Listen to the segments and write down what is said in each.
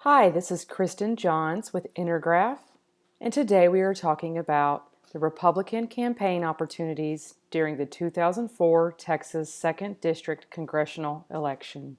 Hi, this is Kristen Johns with Intergraph, and today we are talking about the Republican campaign opportunities during the 2004 Texas 2nd District Congressional election.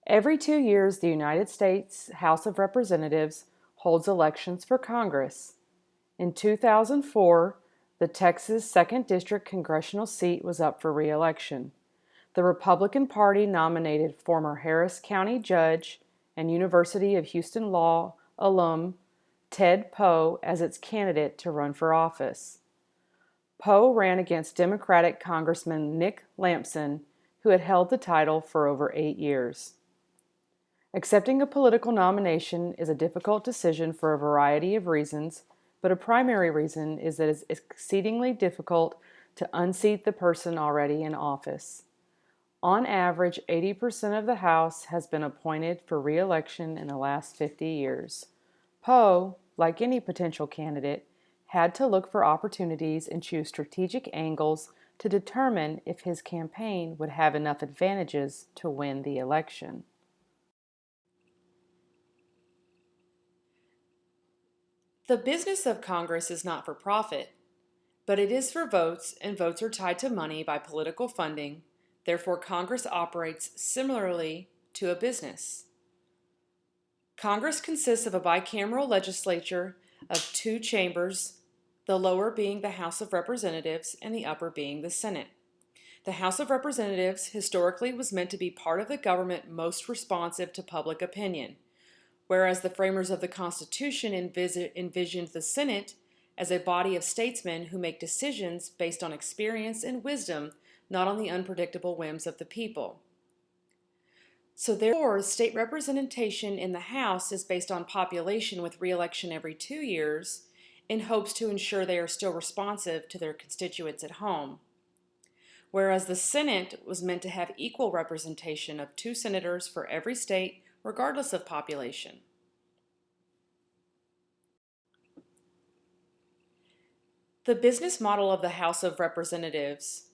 Every 2 years, the United States House of Representatives holds elections for Congress. In 2004, the Texas 2nd District Congressional seat was up for re-election. The Republican Party nominated former Harris County Judge and University of Houston Law alum Ted Poe as its candidate to run for office. Poe ran against Democratic Congressman Nick Lampson, who had held the title for over 8 years. Accepting a political nomination is a difficult decision for a variety of reasons, but a primary reason is that it's exceedingly difficult to unseat the person already in office. On average, 80% of the House has been appointed for re-election in the last 50 years. Poe, like any potential candidate, had to look for opportunities and choose strategic angles to determine if his campaign would have enough advantages to win the election. The business of Congress is not for profit, but it is for votes, and votes are tied to money by political funding. Therefore, Congress operates similarly to a business. Congress consists of a bicameral legislature of two chambers, the lower being the House of Representatives and the upper being the Senate. The House of Representatives historically was meant to be part of the government most responsive to public opinion, whereas the framers of the Constitution envisioned the Senate as a body of statesmen who make decisions based on experience and wisdom, not on the unpredictable whims of the people. So therefore, state representation in the House is based on population with re-election every 2 years in hopes to ensure they are still responsive to their constituents at home. Whereas the Senate was meant to have equal representation of 2 senators for every state, regardless of population. The business model of the House of Representatives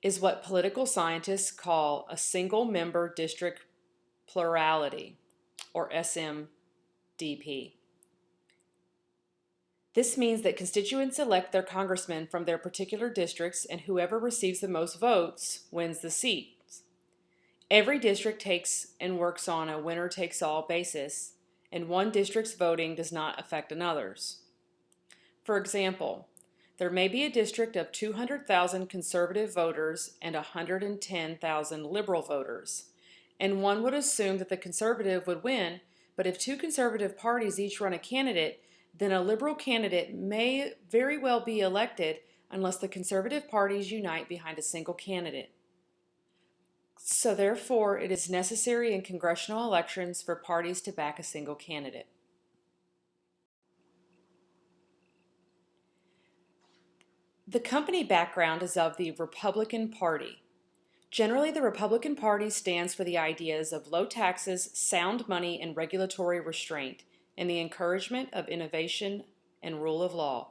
is what political scientists call a single-member district plurality, or SMDP. This means that constituents elect their congressmen from their particular districts, and whoever receives the most votes wins the seat. Every district takes and works on a winner-takes-all basis, and one district's voting does not affect another's. For example, there may be a district of 200,000 conservative voters and 110,000 liberal voters, and one would assume that the conservative would win, but if 2 conservative parties each run a candidate, then a liberal candidate may very well be elected unless the conservative parties unite behind a single candidate. So therefore, it is necessary in congressional elections for parties to back a single candidate. The company background is of the Republican Party. Generally, the Republican Party stands for the ideas of low taxes, sound money, and regulatory restraint, and the encouragement of innovation and rule of law.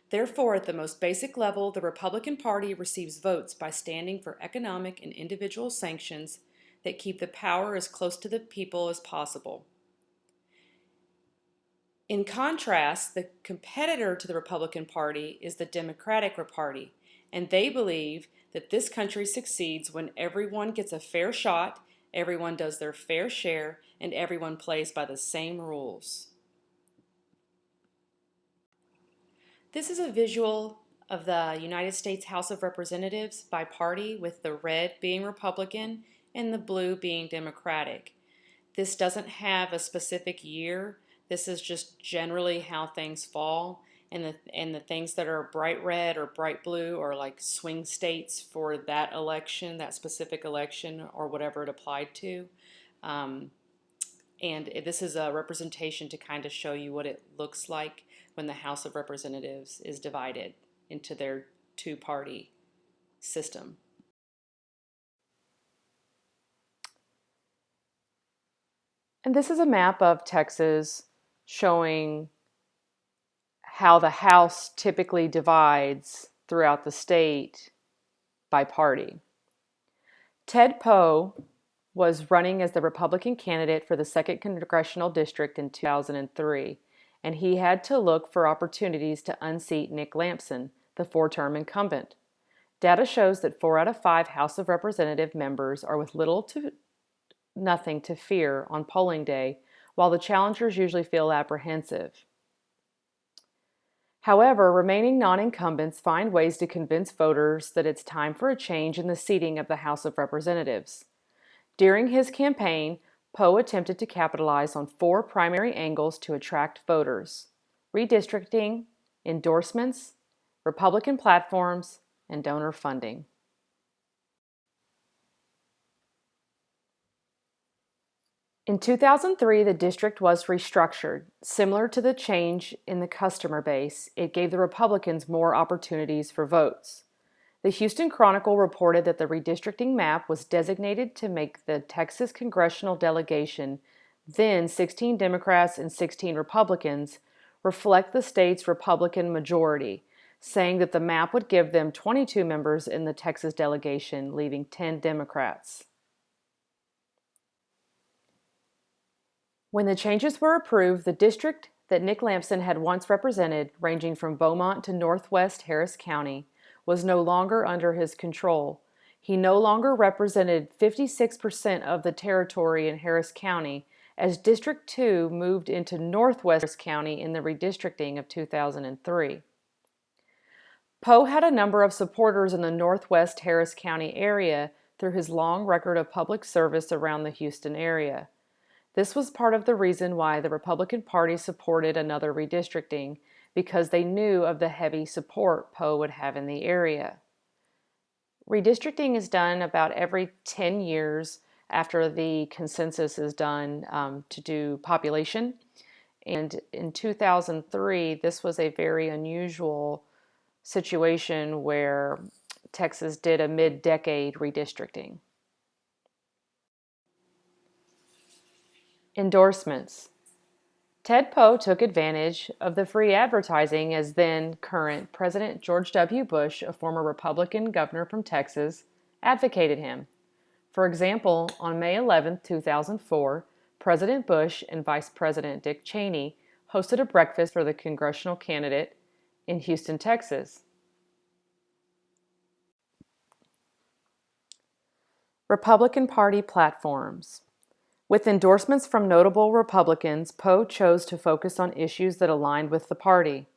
Therefore, at the most basic level, the Republican Party receives votes by standing for economic and individual sanctions that keep the power as close to the people as possible. In contrast, the competitor to the Republican Party is the Democratic Party, and they believe that this country succeeds when everyone gets a fair shot, everyone does their fair share, and everyone plays by the same rules. This is a visual of the United States House of Representatives by party, with the red being Republican and the blue being Democratic. This doesn't have a specific year. This is just generally how things fall, and the things that are bright red or bright blue are like swing states for that election, that specific election, or whatever it applied to. And this is a representation to kind of show you what it looks like when the House of Representatives is divided into their two-party system. And this is a map of Texas showing how the House typically divides throughout the state by party. Ted Poe was running as the Republican candidate for the 2nd Congressional District in 2003, and he had to look for opportunities to unseat Nick Lampson, the four-term incumbent. Data shows that 4 out of 5 House of Representative members are with little to nothing to fear on polling day, while the challengers usually feel apprehensive. However, remaining non-incumbents find ways to convince voters that it's time for a change in the seating of the House of Representatives. During his campaign, Poe attempted to capitalize on 4 primary angles to attract voters: redistricting, endorsements, Republican platforms, and donor funding. In 2003, the district was restructured. Similar to the change in the customer base, it gave the Republicans more opportunities for votes. The Houston Chronicle reported that the redistricting map was designated to make the Texas congressional delegation, then 16 Democrats and 16 Republicans, reflect the state's Republican majority, saying that the map would give them 22 members in the Texas delegation, leaving 10 Democrats. When the changes were approved, the district that Nick Lampson had once represented, ranging from Beaumont to northwest Harris County, was no longer under his control. He no longer represented 56% of the territory in Harris County, as District 2 moved into northwest Harris County in the redistricting of 2003. Poe had a number of supporters in the northwest Harris County area through his long record of public service around the Houston area. This was part of the reason why the Republican Party supported another redistricting, because they knew of the heavy support Poe would have in the area. Redistricting is done about every 10 years after the consensus is done to do population. And in 2003, this was a very unusual situation where Texas did a mid-decade redistricting. Endorsements. Ted Poe took advantage of the free advertising as then-current President George W. Bush, a former Republican governor from Texas, advocated him. For example, on May 11, 2004, President Bush and Vice President Dick Cheney hosted a breakfast for the congressional candidate in Houston, Texas. Republican Party platforms. With endorsements from notable Republicans, Poe chose to focus on issues that aligned with the party.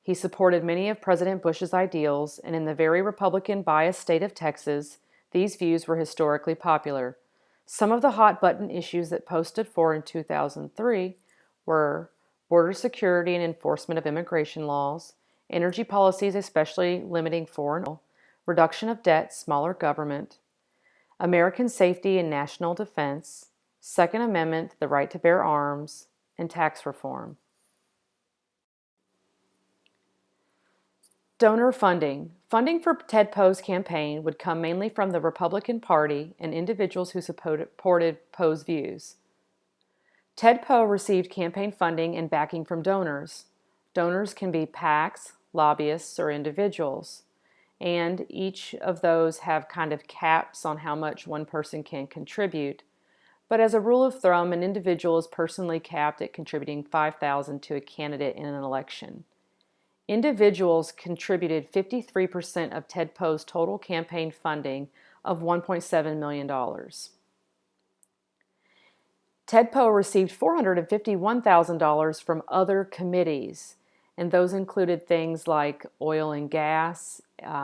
He supported many of President Bush's ideals, and in the very Republican-biased state of Texas, these views were historically popular. Some of the hot-button issues that Poe stood for in 2003 were border security and enforcement of immigration laws, energy policies, especially limiting foreign oil, reduction of debt, smaller government, American safety and national defense, Second Amendment, the right to bear arms, and tax reform. Donor funding. Funding for Ted Poe's campaign would come mainly from the Republican Party and individuals who supported Poe's views. Ted Poe received campaign funding and backing from donors. Donors can be PACs, lobbyists, or individuals, and each of those have kind of caps on how much one person can contribute. But as a rule of thumb, an individual is personally capped at contributing $5,000 to a candidate in an election. Individuals contributed 53% of Ted Poe's total campaign funding of $1.7 million. Ted Poe received $451,000 from other committees, and those included things like oil and gas,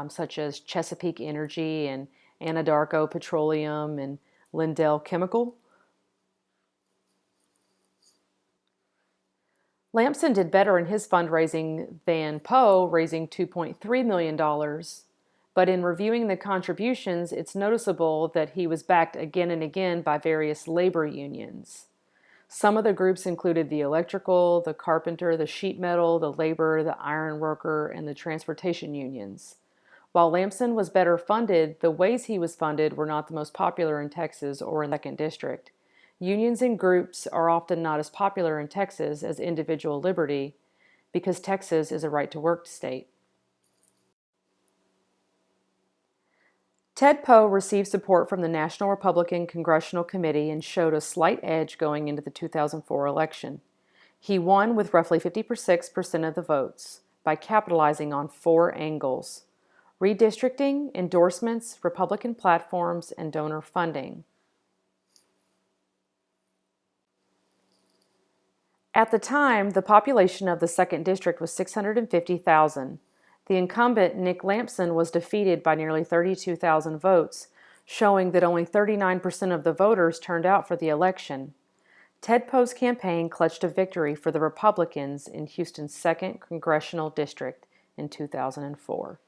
such as Chesapeake Energy and Anadarko Petroleum and Lindell Chemical. Lampson did better in his fundraising than Poe, raising $2.3 million, but in reviewing the contributions, it's noticeable that he was backed again and again by various labor unions. Some of the groups included the electrical, the carpenter, the sheet metal, the labor, the iron worker, and the transportation unions. While Lampson was better funded, the ways he was funded were not the most popular in Texas or in the 2nd District. Unions and groups are often not as popular in Texas as individual liberty because Texas is a right-to-work state. Ted Poe received support from the National Republican Congressional Committee and showed a slight edge going into the 2004 election. He won with roughly 56% of the votes by capitalizing on four angles: redistricting, endorsements, Republican platforms, and donor funding. At the time, the population of the 2nd District was 650,000. The incumbent, Nick Lampson, was defeated by nearly 32,000 votes, showing that only 39% of the voters turned out for the election. Ted Poe's campaign clutched a victory for the Republicans in Houston's 2nd Congressional District in 2004.